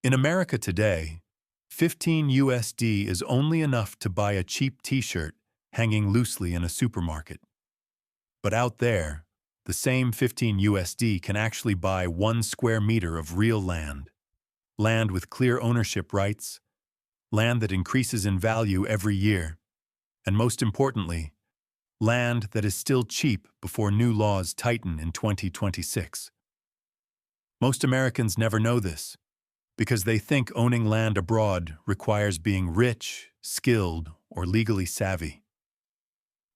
In America today, 15 USD is only enough to buy a cheap t-shirt hanging loosely in a supermarket. But out there, the same 15 USD can actually buy 1 square meter of real land. Land with clear ownership rights, land that increases in value every year, and most importantly, land that is still cheap before new laws tighten in 2026. Most Americans never know this, because they think owning land abroad requires being rich, skilled, or legally savvy.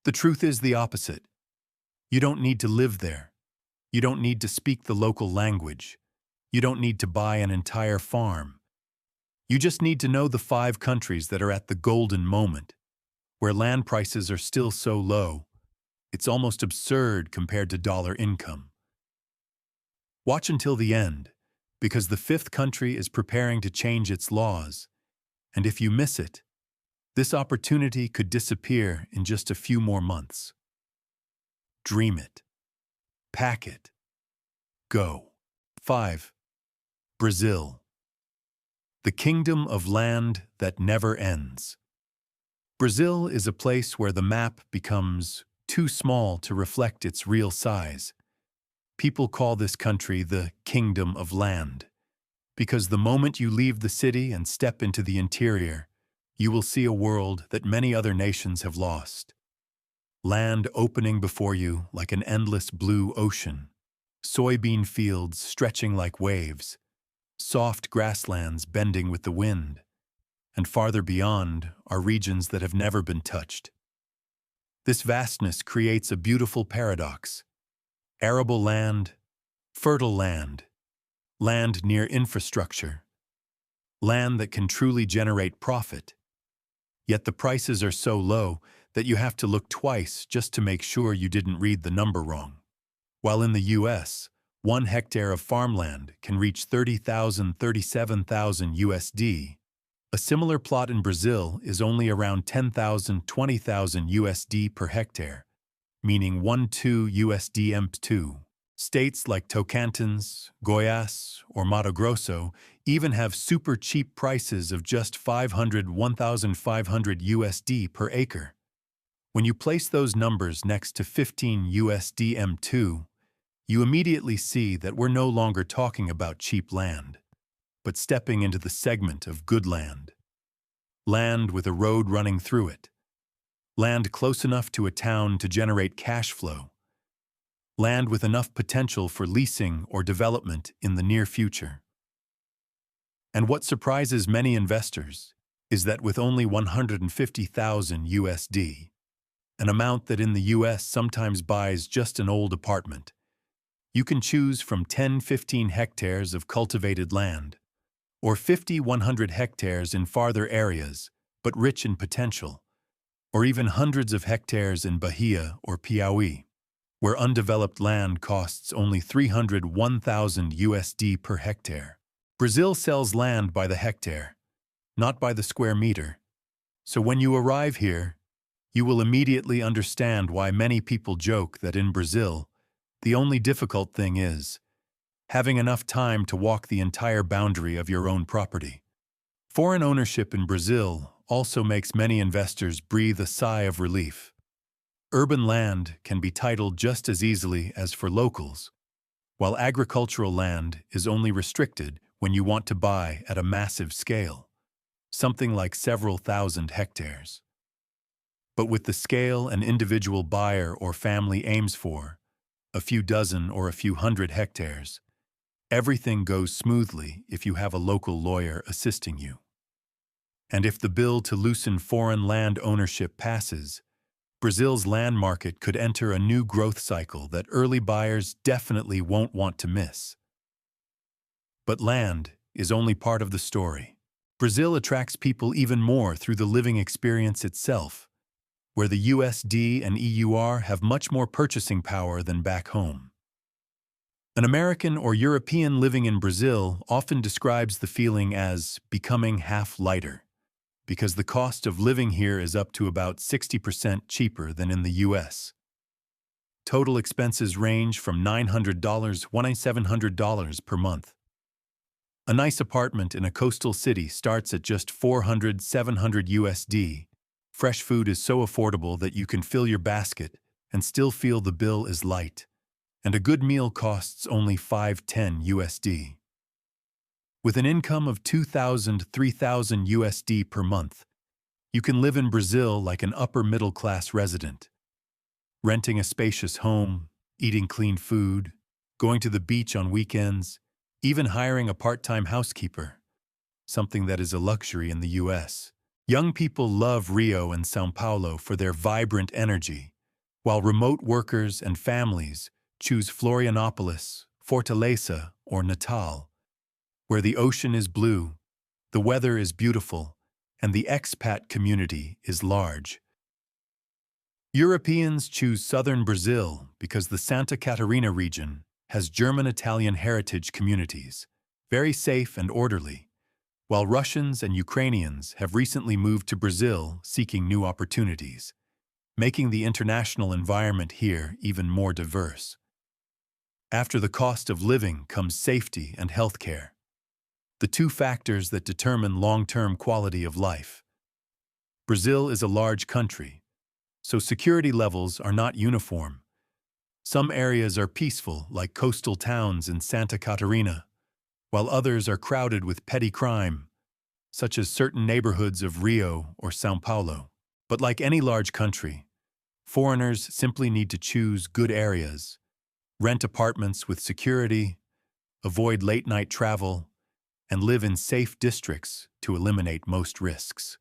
The truth is the opposite. You don't need to live there. You don't need to speak the local language. You don't need to buy an entire farm. You just need to know the 5 countries that are at the golden moment, where land prices are still so low, it's almost absurd compared to dollar income. Watch until the end, because the 5th country is preparing to change its laws, and if you miss it, this opportunity could disappear in just a few more months. Dream it. Pack it. Go. 5. Brazil. The kingdom of land that never ends. Brazil is a place where the map becomes too small to reflect its real size. People call this country the Kingdom of Land, because the moment you leave the city and step into the interior, you will see a world that many other nations have lost. Land opening before you like an endless blue ocean, soybean fields stretching like waves, soft grasslands bending with the wind, and farther beyond are regions that have never been touched. This vastness creates a beautiful paradox. Arable land, fertile land, land near infrastructure, land that can truly generate profit. Yet the prices are so low that you have to look twice just to make sure you didn't read the number wrong. While in the US, 1 hectare of farmland can reach 30,000, 37,000 USD, a similar plot in Brazil is only around 10,000, 20,000 USD per hectare, meaning 1-2 USD emp2. States like Tocantins, Goiás, or Mato Grosso even have super cheap prices of just 500, 1,500 USD per acre. When you place those numbers next to 15 USD M2, you immediately see that we're no longer talking about cheap land, but stepping into the segment of good land. Land with a road running through it. Land close enough to a town to generate cash flow. Land with enough potential for leasing or development in the near future. And what surprises many investors is that with only 150,000 USD, an amount that in the US sometimes buys just an old apartment, you can choose from 10-15 hectares of cultivated land, or 50-100 hectares in farther areas, but rich in potential, or even hundreds of hectares in Bahia or Piauí, where undeveloped land costs only 301,000 USD per hectare. Brazil sells land by the hectare, not by the square meter. So when you arrive here, you will immediately understand why many people joke that in Brazil, the only difficult thing is having enough time to walk the entire boundary of your own property. Foreign ownership in Brazil also makes many investors breathe a sigh of relief. Urban land can be titled just as easily as for locals, while agricultural land is only restricted when you want to buy at a massive scale, something like several thousand hectares. But with the scale an individual buyer or family aims for, a few dozen or a few hundred hectares, everything goes smoothly if you have a local lawyer assisting you. And if the bill to loosen foreign land ownership passes, Brazil's land market could enter a new growth cycle that early buyers definitely won't want to miss. But land is only part of the story. Brazil attracts people even more through the living experience itself, where the USD and EUR have much more purchasing power than back home. An American or European living in Brazil often describes the feeling as becoming half lighter, because the cost of living here is up to about 60% cheaper than in the US. Total expenses range from $900 to $1,700 per month. A nice apartment in a coastal city starts at just 400–700 USD. Fresh food is so affordable that you can fill your basket and still feel the bill is light. And a good meal costs only 5–10 USD. With an income of 2,000–3,000 USD per month, you can live in Brazil like an upper-middle-class resident, renting a spacious home, eating clean food, going to the beach on weekends, even hiring a part-time housekeeper, something that is a luxury in the US. Young people love Rio and São Paulo for their vibrant energy, while remote workers and families choose Florianópolis, Fortaleza, or Natal, where the ocean is blue, the weather is beautiful, and the expat community is large. Europeans choose southern Brazil because the Santa Catarina region has German-Italian heritage communities, very safe and orderly, while Russians and Ukrainians have recently moved to Brazil seeking new opportunities, making the international environment here even more diverse. After the cost of living comes safety and healthcare, the two factors that determine long-term quality of life. Brazil is a large country, so security levels are not uniform. Some areas are peaceful, like coastal towns in Santa Catarina, while others are crowded with petty crime, such as certain neighborhoods of Rio or São Paulo. But like any large country, foreigners simply need to choose good areas, rent apartments with security, avoid late-night travel, and live in safe districts to eliminate most risks.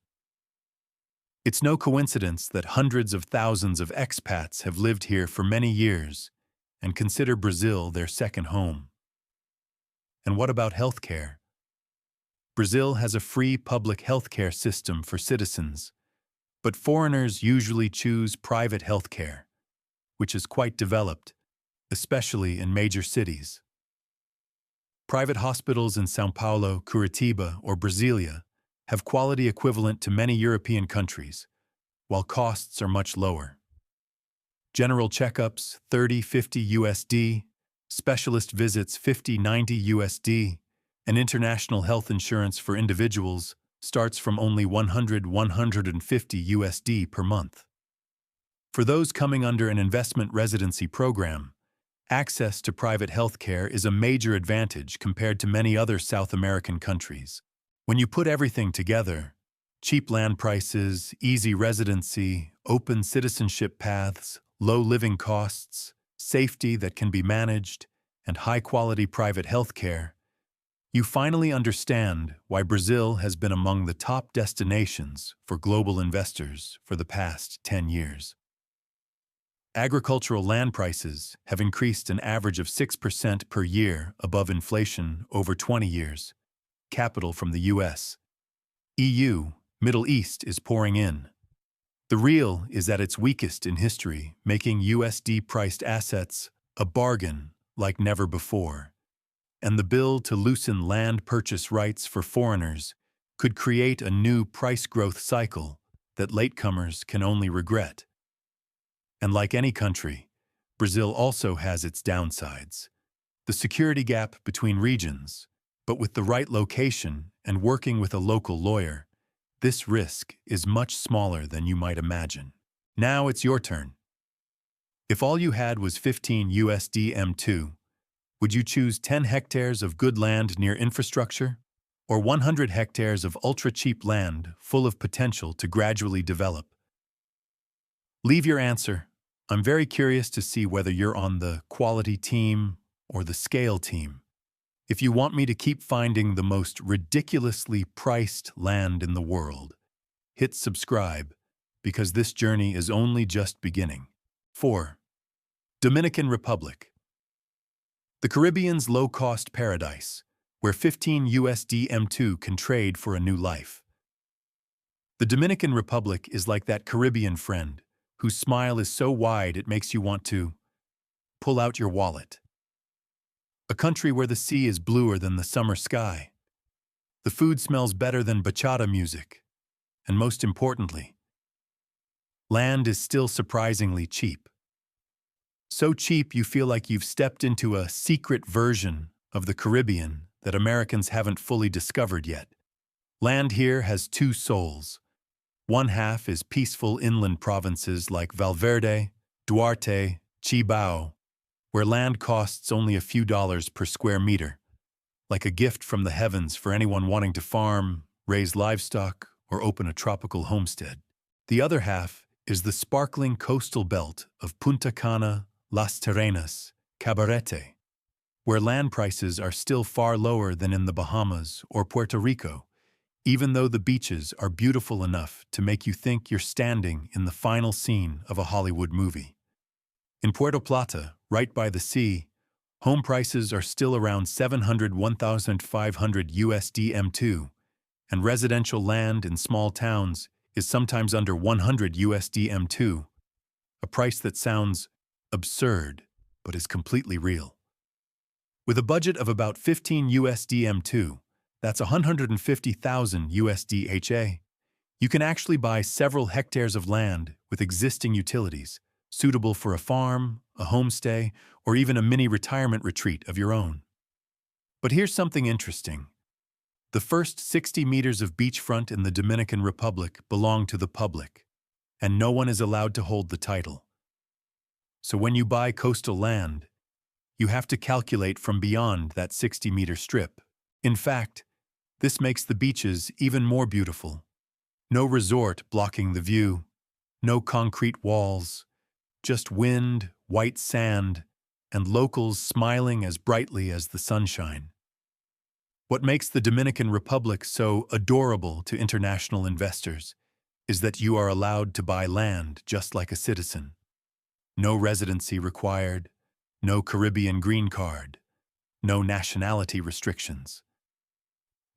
It's no coincidence that hundreds of thousands of expats have lived here for many years and consider Brazil their second home. And what about healthcare? Brazil has a free public healthcare system for citizens, but foreigners usually choose private healthcare, which is quite developed, especially in major cities. Private hospitals in São Paulo, Curitiba, or Brasília have quality equivalent to many European countries, while costs are much lower. General checkups, 30–50 USD, specialist visits, 50–90 USD, and international health insurance for individuals starts from only 100–150 USD per month. For those coming under an investment residency program, access to private health care is a major advantage compared to many other South American countries. When you put everything together, cheap land prices, easy residency, open citizenship paths, low living costs, safety that can be managed, and high-quality private health care, you finally understand why Brazil has been among the top destinations for global investors for the past 10 years. Agricultural land prices have increased an average of 6% per year above inflation over 20 years. Capital from the US, EU, Middle East is pouring in. The real is at its weakest in history, making USD-priced assets a bargain like never before. And the bill to loosen land purchase rights for foreigners could create a new price growth cycle that latecomers can only regret. And like any country, Brazil also has its downsides. The security gap between regions, but with the right location and working with a local lawyer, this risk is much smaller than you might imagine. Now it's your turn. If all you had was 15 USD M2, would you choose 10 hectares of good land near infrastructure, or 100 hectares of ultra-cheap land full of potential to gradually develop? Leave your answer. I'm very curious to see whether you're on the quality team or the scale team. If you want me to keep finding the most ridiculously priced land in the world, hit subscribe, because this journey is only just beginning. 4. Dominican Republic. The Caribbean's low-cost paradise, where 15 USD M2 can trade for a new life. The Dominican Republic is like that Caribbean friend whose smile is so wide it makes you want to pull out your wallet. A country where the sea is bluer than the summer sky. The food smells better than bachata music. And most importantly, land is still surprisingly cheap. So cheap you feel like you've stepped into a secret version of the Caribbean that Americans haven't fully discovered yet. Land here has two souls. One half is peaceful inland provinces like Valverde, Duarte, Chibao, where land costs only a few dollars per square meter, like a gift from the heavens for anyone wanting to farm, raise livestock, or open a tropical homestead. The other half is the sparkling coastal belt of Punta Cana, Las Terrenas, Cabarete, where land prices are still far lower than in the Bahamas or Puerto Rico, even though the beaches are beautiful enough to make you think you're standing in the final scene of a Hollywood movie. In Puerto Plata, right by the sea, home prices are still around $701,500 USD M2, and residential land in small towns is sometimes under $100 USD M2, a price that sounds absurd but is completely real. With a budget of about 15 USD M2, that's 150,000 USD HA, you can actually buy several hectares of land with existing utilities, suitable for a farm, a homestay, or even a mini retirement retreat of your own. But here's something interesting. The first 60 meters of beachfront in the Dominican Republic belong to the public, and no one is allowed to hold the title. So when you buy coastal land, you have to calculate from beyond that 60-meter strip. In fact, this makes the beaches even more beautiful. No resort blocking the view, no concrete walls, just wind, white sand, and locals smiling as brightly as the sunshine. What makes the Dominican Republic so adorable to international investors is that you are allowed to buy land just like a citizen. No residency required, no Caribbean green card, no nationality restrictions.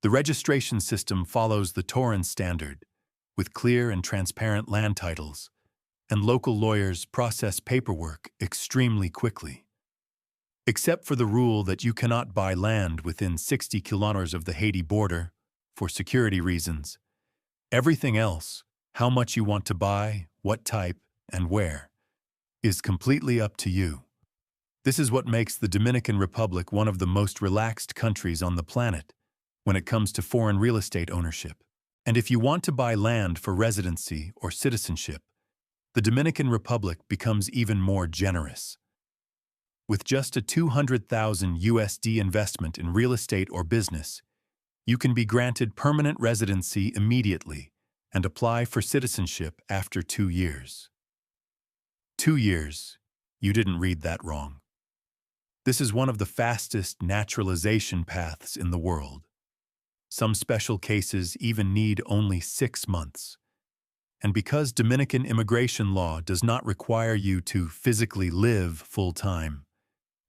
The registration system follows the Torrens standard, with clear and transparent land titles, and local lawyers process paperwork extremely quickly. Except for the rule that you cannot buy land within 60 kilometers of the Haiti border, for security reasons, everything else, how much you want to buy, what type, and where, is completely up to you. This is what makes the Dominican Republic one of the most relaxed countries on the planet when it comes to foreign real estate ownership. And if you want to buy land for residency or citizenship, the Dominican Republic becomes even more generous. With just a 200,000 USD investment in real estate or business, you can be granted permanent residency immediately and apply for citizenship after 2 years. 2 years. You didn't read that wrong. This is one of the fastest naturalization paths in the world. Some special cases even need only 6 months. And because Dominican immigration law does not require you to physically live full-time,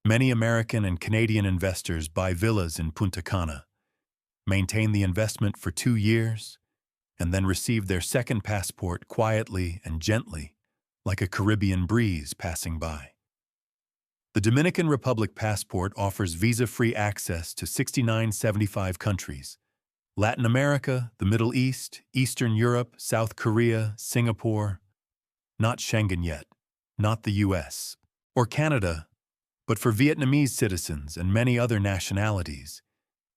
many American and Canadian investors buy villas in Punta Cana, maintain the investment for 2 years, and then receive their second passport quietly and gently, like a Caribbean breeze passing by. The Dominican Republic passport offers visa-free access to 69-75 countries: Latin America, the Middle East, Eastern Europe, South Korea, Singapore. Not Schengen yet, not the US, or Canada, but for Vietnamese citizens and many other nationalities,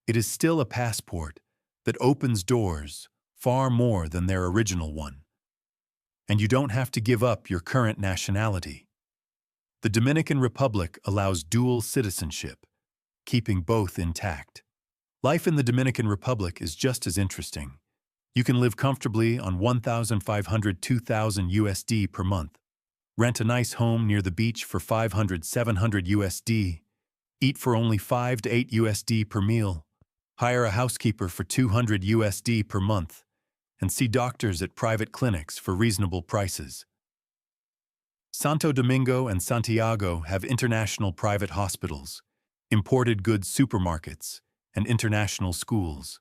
it is still a passport that opens doors far more than their original one. And you don't have to give up your current nationality. The Dominican Republic allows dual citizenship, keeping both intact. Life in the Dominican Republic is just as interesting. You can live comfortably on $1,500 to $2,000 USD per month, rent a nice home near the beach for $500 to $700 USD, eat for only $5 to $8 USD per meal, hire a housekeeper for $200 USD per month, and see doctors at private clinics for reasonable prices. Santo Domingo and Santiago have international private hospitals, imported goods supermarkets, and international schools.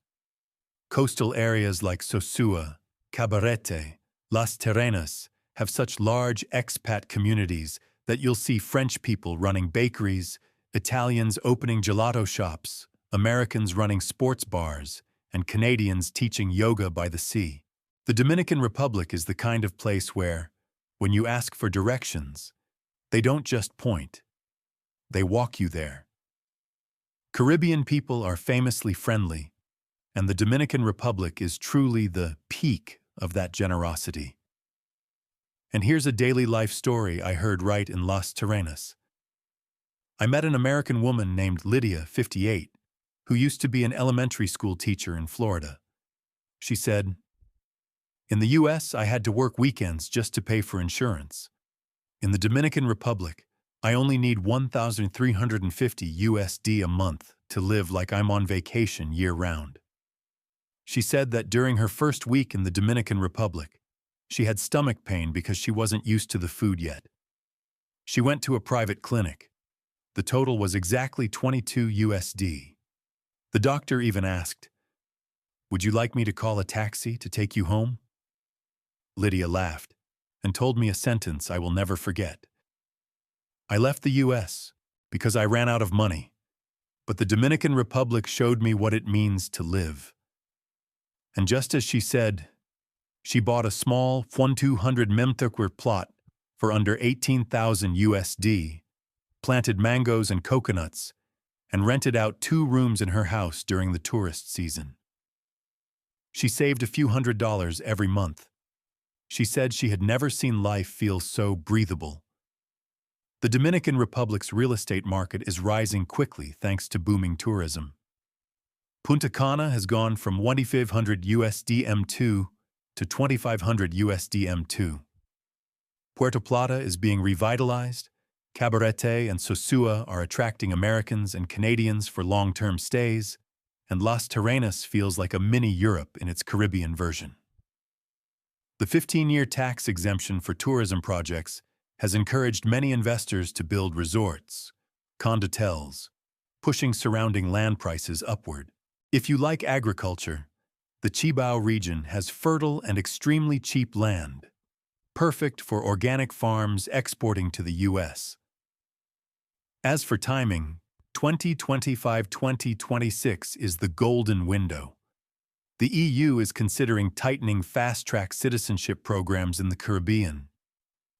Coastal areas like Sosua, Cabarete, Las Terrenas have such large expat communities that you'll see French people running bakeries, Italians opening gelato shops, Americans running sports bars, and Canadians teaching yoga by the sea. The Dominican Republic is the kind of place where, when you ask for directions, they don't just point, they walk you there. Caribbean people are famously friendly, and the Dominican Republic is truly the peak of that generosity. And here's a daily life story I heard right in Las Terrenas. I met an American woman named Lydia, 58, who used to be an elementary school teacher in Florida. She said, "In the US, I had to work weekends just to pay for insurance. In the Dominican Republic, I only need 1,350 USD a month to live like I'm on vacation year-round." She said that during her first week in the Dominican Republic, she had stomach pain because she wasn't used to the food yet. She went to a private clinic. The total was exactly 22 USD. The doctor even asked, "Would you like me to call a taxi to take you home?" Lydia laughed and told me a sentence I will never forget. "I left the US because I ran out of money, but the Dominican Republic showed me what it means to live." And just as she said, she bought a small 1,200 memtokwer plot for under 18,000 USD, planted mangoes and coconuts, and rented out 2 rooms in her house during the tourist season. She saved a few $100s every month. She said she had never seen life feel so breathable. The Dominican Republic's real estate market is rising quickly thanks to booming tourism. Punta Cana has gone from 2,500 USD M2 to 2,500 USD M2. Puerto Plata is being revitalized. Cabarete and Sosua are attracting Americans and Canadians for long-term stays, and Las Terrenas feels like a mini Europe in its Caribbean version. The 15-year tax exemption for tourism projects has encouraged many investors to build resorts, condotels, pushing surrounding land prices upward. If you like agriculture, the Cibao region has fertile and extremely cheap land, perfect for organic farms exporting to the U.S. As for timing, 2025-2026 is the golden window. The EU is considering tightening fast-track citizenship programs in the Caribbean.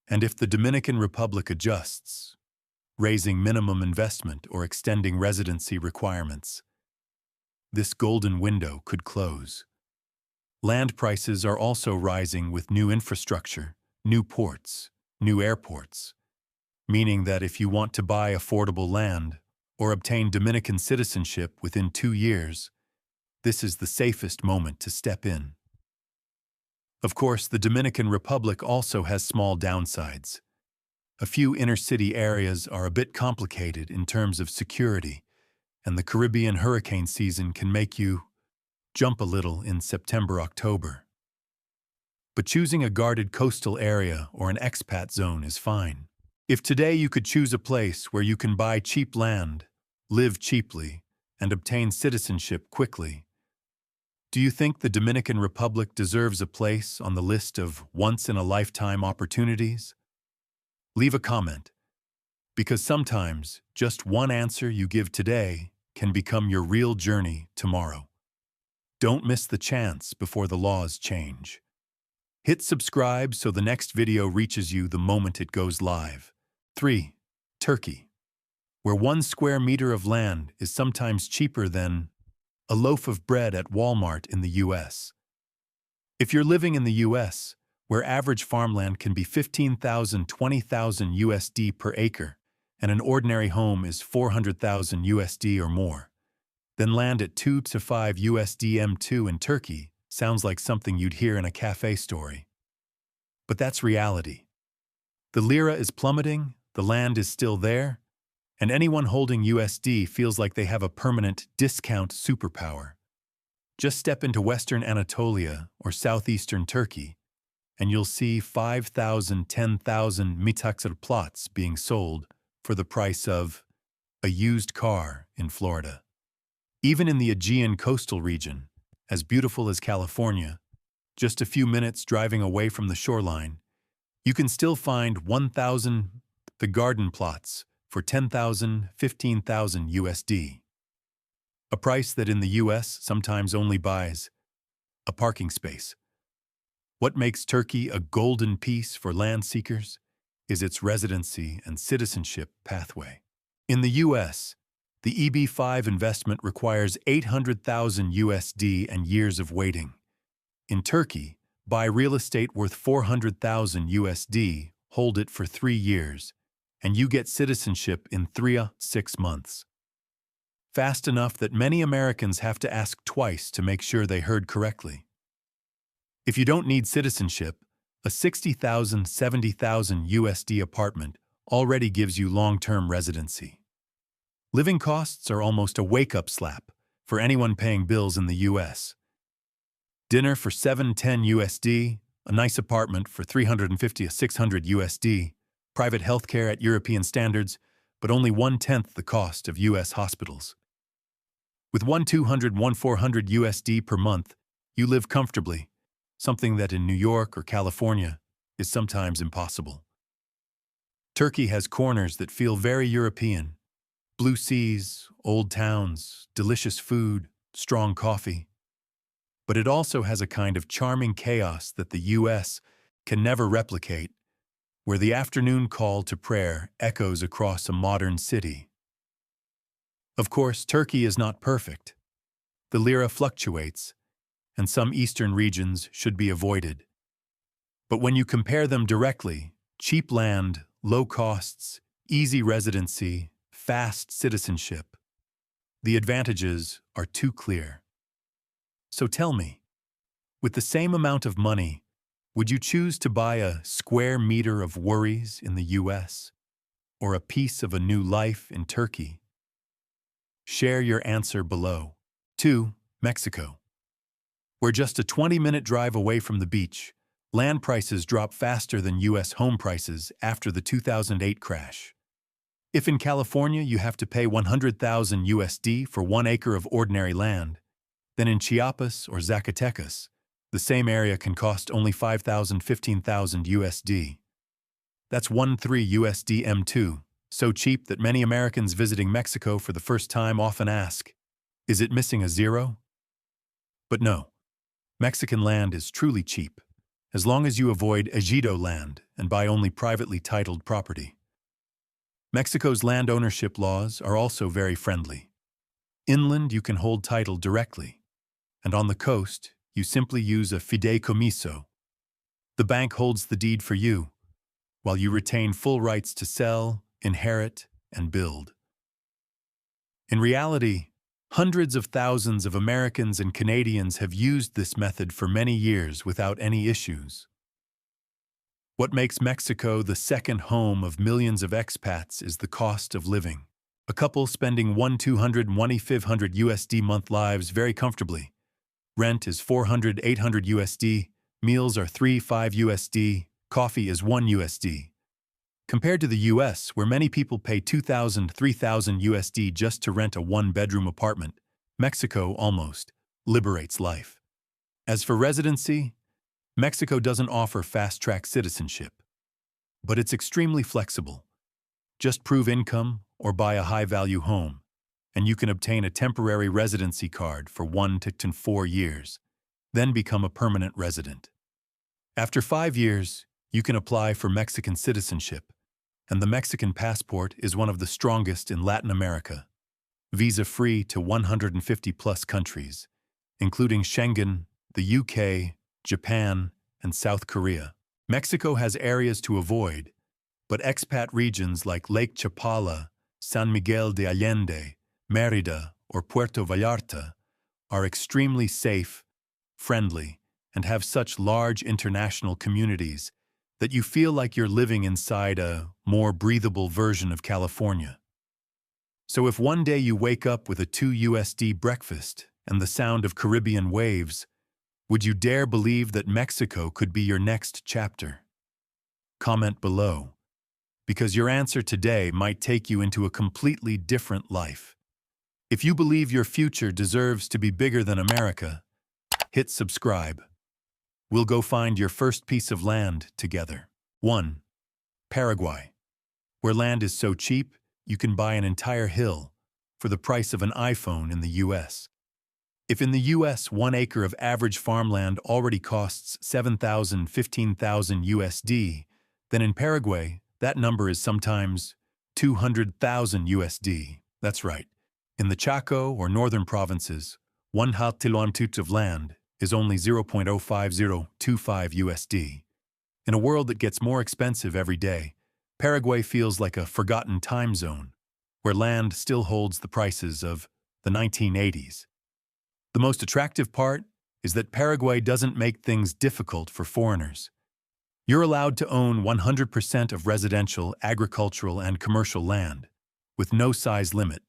And if the Dominican Republic adjusts, raising minimum investment or extending residency requirements, this golden window could close. Land prices are also rising with new infrastructure, new ports, new airports, meaning that if you want to buy affordable land or obtain Dominican citizenship within 2 years, this is the safest moment to step in. Of course, the Dominican Republic also has small downsides. A few inner-city areas are a bit complicated in terms of security, and the Caribbean hurricane season can make you jump a little in September-October. But choosing a guarded coastal area or an expat zone is fine. If today you could choose a place where you can buy cheap land, live cheaply, and obtain citizenship quickly, do you think the Dominican Republic deserves a place on the list of once-in-a-lifetime opportunities? Leave a comment, because sometimes just one answer you give today can become your real journey tomorrow. Don't miss the chance before the laws change. Hit subscribe so the next video reaches you the moment it goes live. 3. Turkey, where 1 square meter of land is sometimes cheaper than a loaf of bread at Walmart in the US. If you're living in the US, where average farmland can be 15,000 to 20,000 USD per acre, and an ordinary home is 400,000 USD or more, then land at 2 to 5 USD M2 in Turkey sounds like something you'd hear in a cafe story. But that's reality. The lira is plummeting, the land is still there, and anyone holding USD feels like they have a permanent discount superpower. Just step into Western Anatolia or southeastern Turkey, and you'll see 5,000, 10,000 mitaksir plots being sold for the price of a used car in Florida. Even in the Aegean coastal region, as beautiful as California, just a few minutes driving away from the shoreline, you can still find 1,000 the garden plots for 10,000, 15,000 USD. A price that in the US sometimes only buys a parking space. What makes Turkey a golden piece for land seekers is its residency and citizenship pathway. In the US, The EB5 investment requires 800,000 USD and years of waiting. In Turkey, buy real estate worth 400,000 USD, hold it for 3 years, and you get citizenship in 3-6 months. Fast enough that many Americans have to ask twice to make sure they heard correctly. If you don't need citizenship, a 60,000, 70,000 USD apartment already gives you long-term residency. Living costs are almost a wake-up slap for anyone paying bills in the US. Dinner for 710 USD, a nice apartment for 350 to 600 USD, private healthcare at European standards, but only 1/10 the cost of US hospitals. With 1,200-1,400 USD per month, you live comfortably, something that in New York or California is sometimes impossible. Turkey has corners that feel very European. Blue seas, old towns, delicious food, strong coffee. But it also has a kind of charming chaos that the US can never replicate, where the afternoon call to prayer echoes across a modern city. Of course, Turkey is not perfect. The lira fluctuates, and some eastern regions should be avoided. But when you compare them directly, cheap land, low costs, easy residency, fast citizenship, the advantages are too clear. So tell me, with the same amount of money, would you choose to buy a square meter of worries in the US or a piece of a new life in Turkey? Share your answer below. 2. Mexico. We're just a 20-minute drive away from the beach. Land prices drop faster than US home prices after the 2008 crash. If in California you have to pay 100,000 USD for 1 acre of ordinary land, then in Chiapas or Zacatecas, the same area can cost only 5,000, 15,000 USD. That's 1.3 USD M2, so cheap that many Americans visiting Mexico for the first time often ask, is it missing a zero? But no, Mexican land is truly cheap, as long as you avoid ejido land and buy only privately titled property. Mexico's land ownership laws are also very friendly. Inland, you can hold title directly, and on the coast, you simply use a fideicomiso. The bank holds the deed for you, while you retain full rights to sell, inherit, and build. In reality, hundreds of thousands of Americans and Canadians have used this method for many years without any issues. What makes Mexico the second home of millions of expats is the cost of living. A couple spending 1,200 and 1,500 USD month lives very comfortably. Rent is 400, 800 USD, meals are 3-5 USD, coffee is 1 USD. Compared to the US, where many people pay 2,000, 3,000 USD just to rent a one-bedroom apartment, Mexico almost liberates life. As for residency, Mexico doesn't offer fast-track citizenship, but it's extremely flexible. Just prove income or buy a high-value home, and you can obtain a temporary residency card for 1 to 4 years, then become a permanent resident. After 5 years, you can apply for Mexican citizenship, and the Mexican passport is one of the strongest in Latin America, visa-free to 150-plus countries, including Schengen, the UK, Japan, and South Korea. Mexico has areas to avoid, but expat regions like Lake Chapala, San Miguel de Allende, Mérida, or Puerto Vallarta are extremely safe, friendly, and have such large international communities that you feel like you're living inside a more breathable version of California. So if one day you wake up with a 2 USD breakfast and the sound of Caribbean waves, would you dare believe that Mexico could be your next chapter? Comment below, because your answer today might take you into a completely different life. If you believe your future deserves to be bigger than America, hit subscribe. We'll go find your first piece of land together. 1. Paraguay, where land is so cheap, you can buy an entire hill for the price of an iPhone in the US. If in the US 1 acre of average farmland already costs 7,000, 15,000 USD, then in Paraguay, that number is sometimes 200,000 USD. That's right. In the Chaco or northern provinces, 1 of land is only 0.05025 USD. In a world that gets more expensive every day, Paraguay feels like a forgotten time zone, where land still holds the prices of the 1980s. The most attractive part is that Paraguay doesn't make things difficult for foreigners. You're allowed to own 100% of residential, agricultural, and commercial land, with no size limit.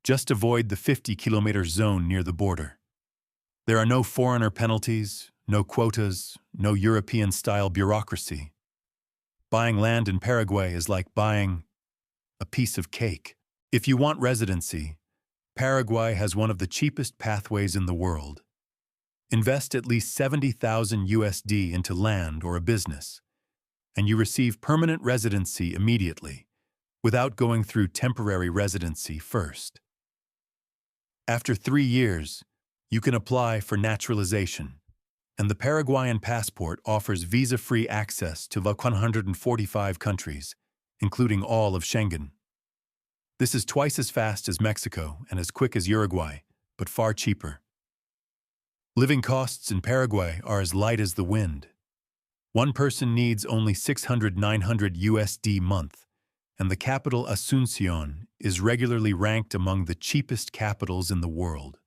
Just avoid the 50-kilometer zone near the border. There are no foreigner penalties, no quotas, no European-style bureaucracy. Buying land in Paraguay is like buying a piece of cake. If you want residency, Paraguay has one of the cheapest pathways in the world. Invest at least 70,000 USD into land or a business, and you receive permanent residency immediately, without going through temporary residency first. After 3 years, you can apply for naturalization, and the Paraguayan passport offers visa-free access to 145 countries, including all of Schengen. This is twice as fast as Mexico and as quick as Uruguay, but far cheaper. Living costs in Paraguay are as light as the wind. One person needs only 600-900 USD month, and the capital Asunción is regularly ranked among the cheapest capitals in the world.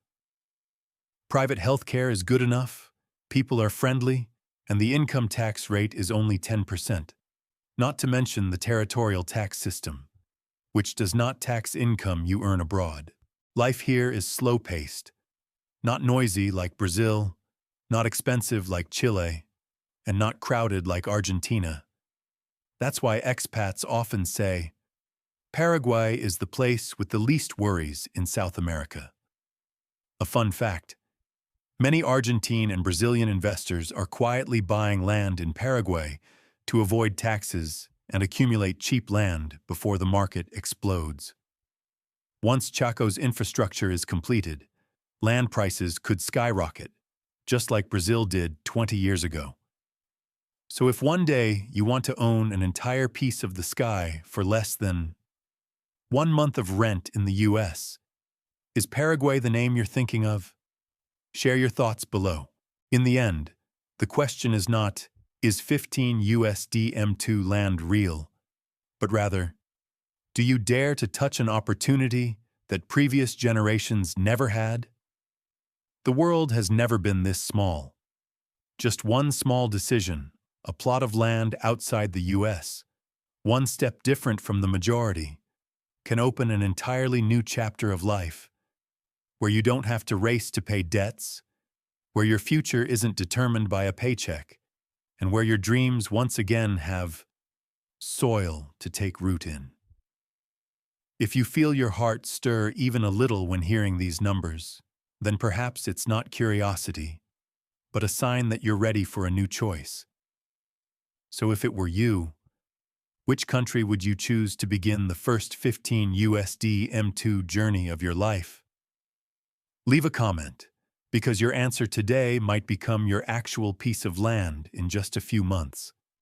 Private healthcare is good enough, people are friendly, and the income tax rate is only 10%, not to mention the territorial tax system, which does not tax income you earn abroad. Life here is slow-paced, not noisy like Brazil, not expensive like Chile, and not crowded like Argentina. That's why expats often say, Paraguay is the place with the least worries in South America. A fun fact: many Argentine and Brazilian investors are quietly buying land in Paraguay to avoid taxes and accumulate cheap land before the market explodes. Once Chaco's infrastructure is completed, land prices could skyrocket, just like Brazil did 20 years ago. So if one day you want to own an entire piece of the sky for less than 1 month of rent in the US, is Paraguay the name you're thinking of? Share your thoughts below. In the end, the question is not, is 15 USD M2 land real? But rather, do you dare to touch an opportunity that previous generations never had? The world has never been this small. Just one small decision, a plot of land outside the US, one step different from the majority, can open an entirely new chapter of life, where you don't have to race to pay debts, where your future isn't determined by a paycheck, and where your dreams once again have soil to take root in. If you feel your heart stir even a little when hearing these numbers, then perhaps it's not curiosity, but a sign that you're ready for a new choice. So if it were you, which country would you choose to begin the first 15 USD M2 journey of your life? Leave a comment, because your answer today might become your actual piece of land in just a few months.